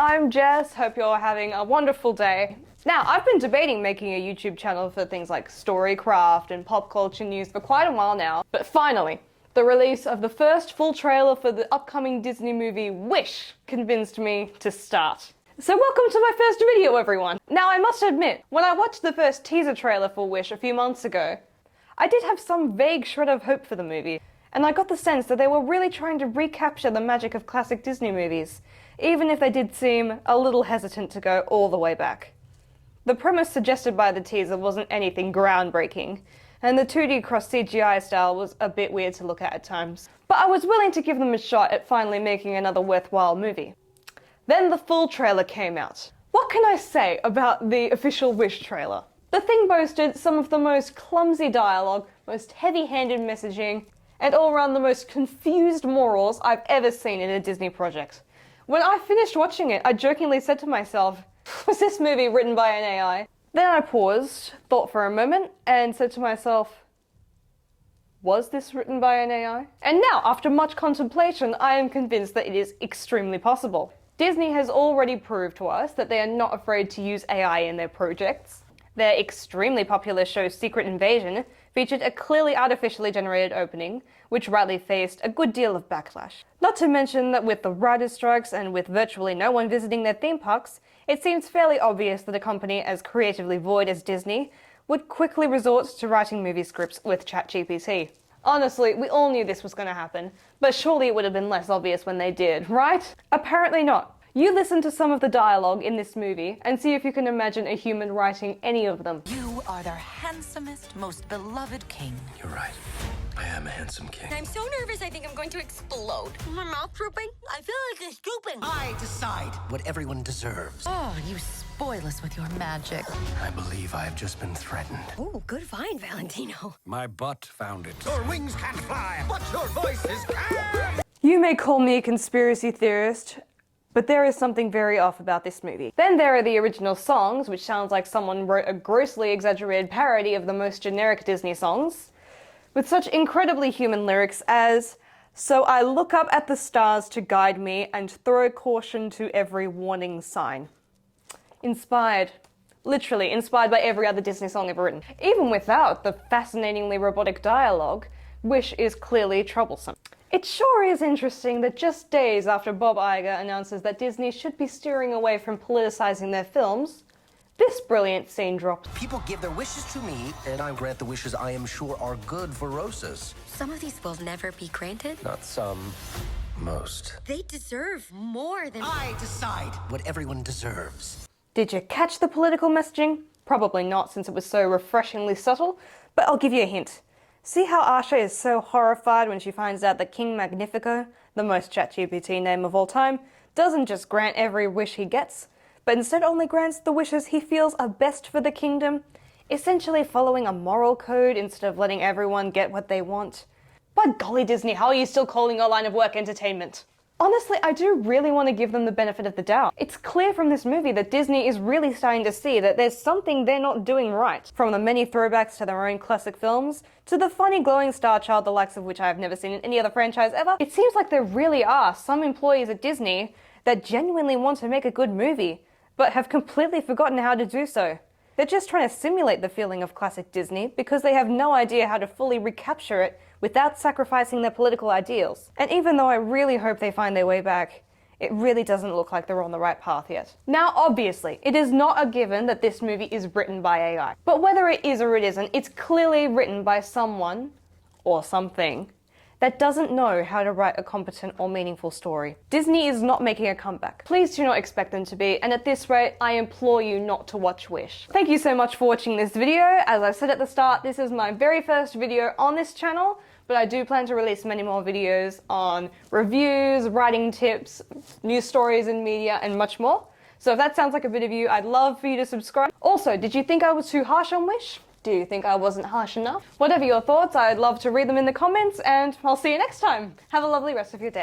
I'm Jess, hope you're having a wonderful day. Now, I've been debating making a YouTube channel for things like storycraft and pop culture news for quite a while now, but finally, the release of the first full trailer for the upcoming Disney movie Wish convinced me to start. So welcome to my first video, everyone! Now, I must admit, when I watched the first teaser trailer for Wish a few months ago, I did have some vague shred of hope for the movie, and I got the sense that they were really trying to recapture the magic of classic Disney movies, even if they did seem a little hesitant to go all the way back. The premise suggested by the teaser wasn't anything groundbreaking, and the 2D cross CGI style was a bit weird to look at times. But I was willing to give them a shot at finally making another worthwhile movie. Then the full trailer came out. What can I say about the official Wish trailer? The thing boasted some of the most clumsy dialogue, most heavy-handed messaging, and all around the most confused morals I've ever seen in a Disney project. When I finished watching it, I jokingly said to myself, was this movie written by an AI? Then I paused, thought for a moment, and said to myself, was this written by an AI? And now, after much contemplation, I am convinced that it is extremely possible. Disney has already proved to us that they are not afraid to use AI in their projects. Their extremely popular show Secret Invasion featured a clearly artificially generated opening, which rightly faced a good deal of backlash. Not to mention that with the writers' strikes and with virtually no one visiting their theme parks, it seems fairly obvious that a company as creatively void as Disney would quickly resort to writing movie scripts with ChatGPT. Honestly, we all knew this was going to happen, but surely it would have been less obvious when they did, right? Apparently not. You listen to some of the dialogue in this movie and see if you can imagine a human writing any of them. You are their handsomest, most beloved king. You're right. I am a handsome king. I'm so nervous I think I'm going to explode. My mouth drooping? I feel like it's drooping. I decide what everyone deserves. Oh, you spoil us with your magic. I believe I have just been threatened. Ooh, good find, Valentino. My butt found it. Your wings can't fly, but your voices can! You may call me a conspiracy theorist, but there is something very off about this movie. Then there are the original songs, which sounds like someone wrote a grossly exaggerated parody of the most generic Disney songs, with such incredibly human lyrics as, "So I look up at the stars to guide me and throw caution to every warning sign." Inspired. Literally inspired by every other Disney song ever written. Even without the fascinatingly robotic dialogue, Wish is clearly troublesome. It sure is interesting that just days after Bob Iger announces that Disney should be steering away from politicizing their films, this brilliant scene drops. People give their wishes to me, and I grant the wishes I am sure are good for Rosas. Some of these will never be granted. Not some, most. They deserve more than... I decide what everyone deserves. Did you catch the political messaging? Probably not, since it was so refreshingly subtle, but I'll give you a hint. See how Asha is so horrified when she finds out that King Magnifico, the most ChatGPT name of all time, doesn't just grant every wish he gets, but instead only grants the wishes he feels are best for the kingdom, essentially following a moral code instead of letting everyone get what they want. By golly, Disney, how are you still calling your line of work entertainment? Honestly, I do really want to give them the benefit of the doubt. It's clear from this movie that Disney is really starting to see that there's something they're not doing right. From the many throwbacks to their own classic films, to the funny glowing star child the likes of which I have never seen in any other franchise ever, it seems like there really are some employees at Disney that genuinely want to make a good movie, but have completely forgotten how to do so. They're just trying to simulate the feeling of classic Disney because they have no idea how to fully recapture it without sacrificing their political ideals. And even though I really hope they find their way back, it really doesn't look like they're on the right path yet. Now, obviously, it is not a given that this movie is written by AI. But whether it is or it isn't, it's clearly written by someone, or something, that doesn't know how to write a competent or meaningful story. Disney is not making a comeback. Please do not expect them to be, and at this rate, I implore you not to watch Wish. Thank you so much for watching this video. As I said at the start, this is my very first video on this channel, but I do plan to release many more videos on reviews, writing tips, news stories in media, and much more. So if that sounds like a bit of you, I'd love for you to subscribe. Also, did you think I was too harsh on Wish? Do you think I wasn't harsh enough? Whatever your thoughts, I'd love to read them in the comments, and I'll see you next time. Have a lovely rest of your day.